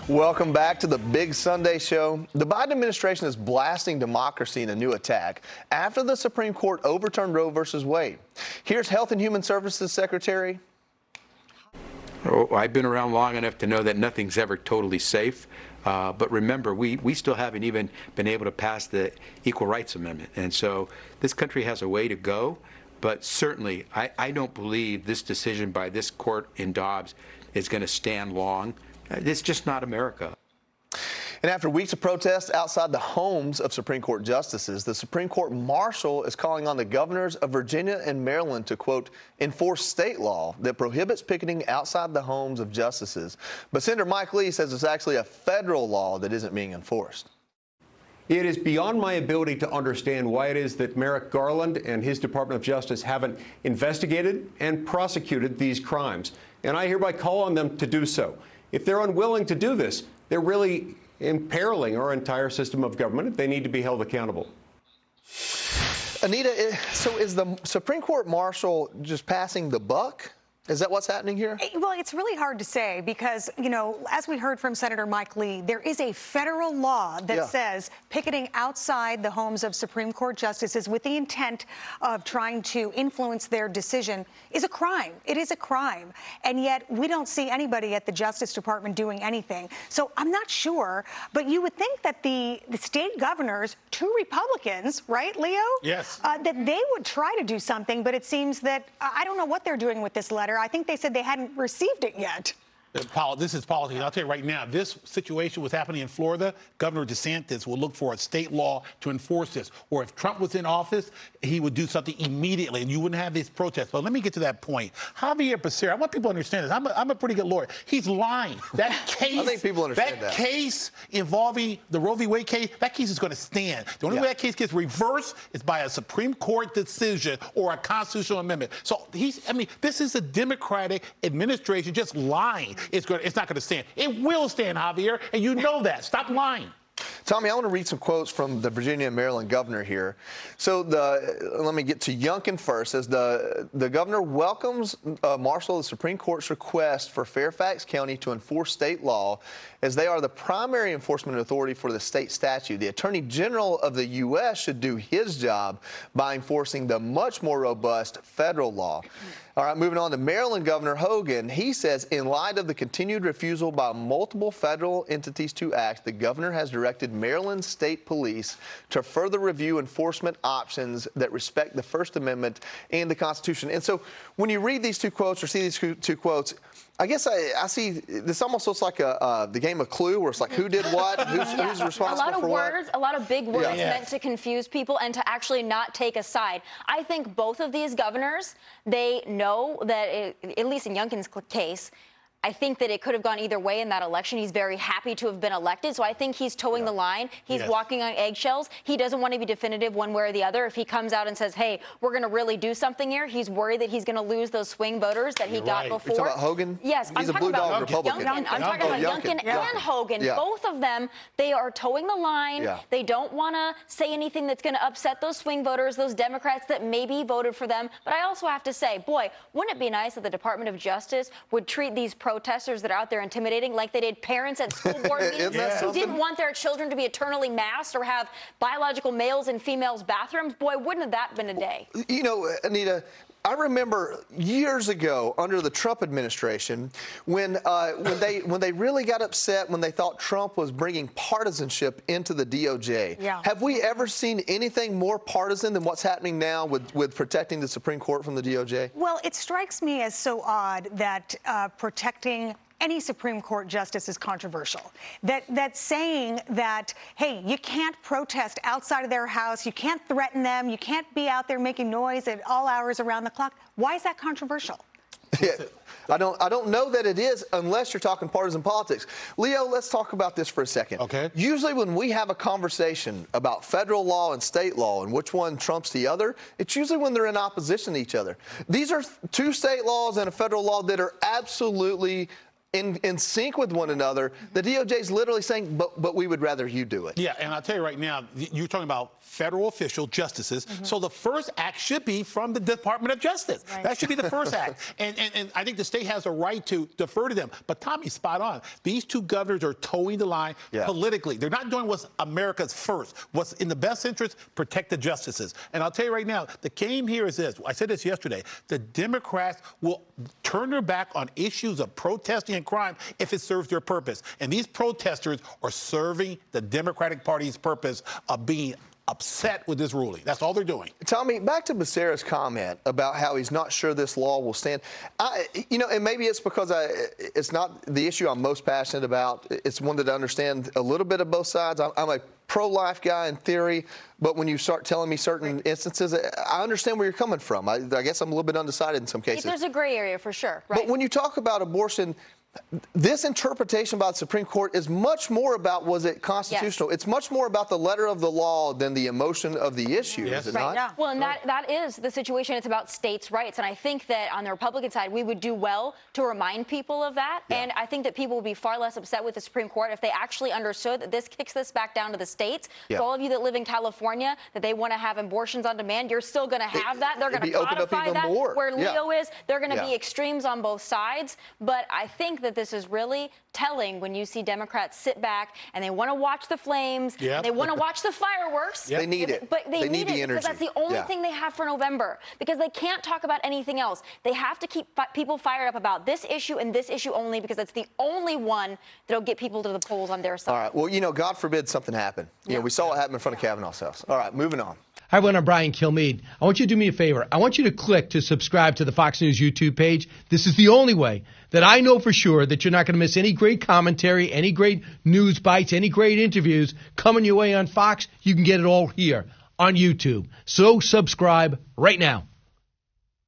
Welcome back to the Big Sunday Show. The Biden administration is blasting democracy in a new attack after the Supreme Court overturned Roe v. Wade. Here's Health and Human Services Secretary. Oh, I've been around long enough to know that nothing's ever totally safe. But remember, we still haven't even been able to pass the Equal Rights Amendment. And so this country has a way to go. But certainly, I don't believe this decision by this court in Dobbs is going to stand long. It's just not America. And after weeks of protests outside the homes of Supreme Court justices, the Supreme Court marshal is calling on the governors of Virginia and Maryland to, quote, enforce state law that prohibits picketing outside the homes of justices. But Senator Mike Lee says it's actually a federal law that isn't being enforced. It is beyond my ability to understand why it is that Merrick Garland and his Department of Justice haven't investigated and prosecuted these crimes. And I hereby call on them to do so. If they're unwilling to do this, they're really imperiling our entire system of government. They need to be held accountable. Anita, so is the Supreme Court marshal just passing the buck? Is that what's happening here? Well, it's really hard to say because, you know, as we heard from Senator Mike Lee, there is a federal law that says picketing outside the homes of Supreme Court justices with the intent of trying to influence their decision is a crime. It is a crime. And yet we don't see anybody at the Justice Department doing anything. So I'm not sure, but you would think that the state governors, two Republicans, right, Leo? Yes. That they would try to do something, but it seems that I don't know what they're doing with this letter. I think they said they hadn't received it yet. Paul, this is politics. I'll tell you right now, this situation was happening in Florida. Governor DeSantis will look for a state law to enforce this. Or if Trump was in office, he would do something immediately, and you wouldn't have these protests. But let me get to that point. Javier Becerra, I want people to understand this. I'm a pretty good lawyer. He's lying. That case, I think people understand that. Case involving the Roe v. Wade case, that case is going to stand. The only way that case gets reversed is by a Supreme Court decision or a constitutional amendment. So this is a Democratic administration just lying. It's not going to stand. It will stand, Javier, and you know that. Stop lying. Tommy, I want to read some quotes from the Virginia and Maryland governor here. So let me get to Youngkin first. As the governor welcomes marshal of the Supreme Court's request for Fairfax County to enforce state law, as they are the primary enforcement authority for the state statute. The Attorney General of the U.S. should do his job by enforcing the much more robust federal law. All right, moving on to Maryland Governor Hogan. He says, in light of the continued refusal by multiple federal entities to act, the governor has directed Maryland State Police to further review enforcement options that respect the First Amendment and the Constitution. And so when you read these two quotes or see these two quotes, I guess I see this almost looks like the game of Clue, where it's like who did what, who's responsible for what. A lot of words, a lot of big words meant to confuse people and to actually not take a side. I think both of these governors, they know that, at least in Youngkin's case, I think that it could have gone either way in that election. He's very happy to have been elected, so I think he's towing the line. He's walking on eggshells. He doesn't want to be definitive one way or the other. If he comes out and says, hey, we're going to really do something here, he's worried that he's going to lose those swing voters that he got before. You're talking about Hogan? Yes, He's a blue dog Republican. I'm talking about Youngkin and Hogan. Both of them, they are towing the line. They don't want to say anything that's going to upset those swing voters, those Democrats that maybe voted for them. But I also have to say, boy, wouldn't it be nice if the Department of Justice would treat these protesters that are out there intimidating like they did parents at school board meetings who didn't want their children to be eternally masked or have biological males and females bathrooms? Boy, wouldn't have that been a day? You know, Anita, I remember years ago under the Trump administration when they really got upset when they thought Trump was bringing partisanship into the DOJ. Have we ever seen anything more partisan than what's happening now with protecting the Supreme Court from the DOJ? Well, it strikes me as so odd that protecting any Supreme Court justice is controversial. That saying that, hey, you can't protest outside of their house, you can't threaten them, you can't be out there making noise at all hours around the clock. Why is that controversial? I don't know that it is unless you're talking partisan politics. Leo, let's talk about this for a second. Okay. Usually when we have a conversation about federal law and state law and which one trumps the other, it's usually when they're in opposition to each other. These are two state laws and a federal law that are absolutely in sync with one another. The DOJ is literally saying, but we would rather you do it. Yeah, and I'll tell you right now, you're talking about federal official justices. So the first act should be from the Department of Justice. Right. That should be the first act. And I think the state has a right to defer to them. But Tommy's spot on. These two governors are towing the line politically. They're not doing what's America's first. What's in the best interest, protect the justices. And I'll tell you right now, the game here is this. I said this yesterday. The Democrats will turn their back on issues of protesting and crime if it serves their purpose. And these protesters are serving the Democratic Party's purpose of being upset with this ruling. That's all they're doing. Tommy, back to Becerra's comment about how he's not sure this law will stand. And maybe it's because it's not the issue I'm most passionate about. It's one that I understand a little bit of both sides. I'm a pro-life guy in theory, but when you start telling me certain instances, I understand where you're coming from. I guess I'm a little bit undecided in some cases. There's a gray area for sure, right? But when you talk about abortion, this interpretation by the Supreme Court is much more about, was it constitutional? Yes. It's much more about the letter of the law than the emotion of the issue, is it not? Yeah. Well, and that is the situation. It's about states' rights. And I think that on the Republican side, we would do well to remind people of that. Yeah. And I think that people would be far less upset with the Supreme Court if they actually understood that this kicks this back down to the states. Yeah. So all of you that live in California, that they want to have abortions on demand, you're still going to have that. They're going to codify that. More. Where Leo is, they're going to be extremes on both sides. But I think that this is really telling when you see Democrats sit back and they want to watch the flames, they want to watch the fireworks. They need it. But they need the it energy. because that's the only thing they have for November, because they can't talk about anything else. They have to keep people fired up about this issue and this issue only, because it's the only one that'll get people to the polls on their side. All right. Well, God forbid something happen. We saw what happened in front of Kavanaugh's house. All right, moving on. Hi, everyone. I'm Brian Kilmeade. I want you to do me a favor. I want you to click to subscribe to the Fox News YouTube page. This is the only way that I know for sure that you're not going to miss any great commentary, any great news bites, any great interviews coming your way on Fox. You can get it all here on YouTube. So subscribe right now.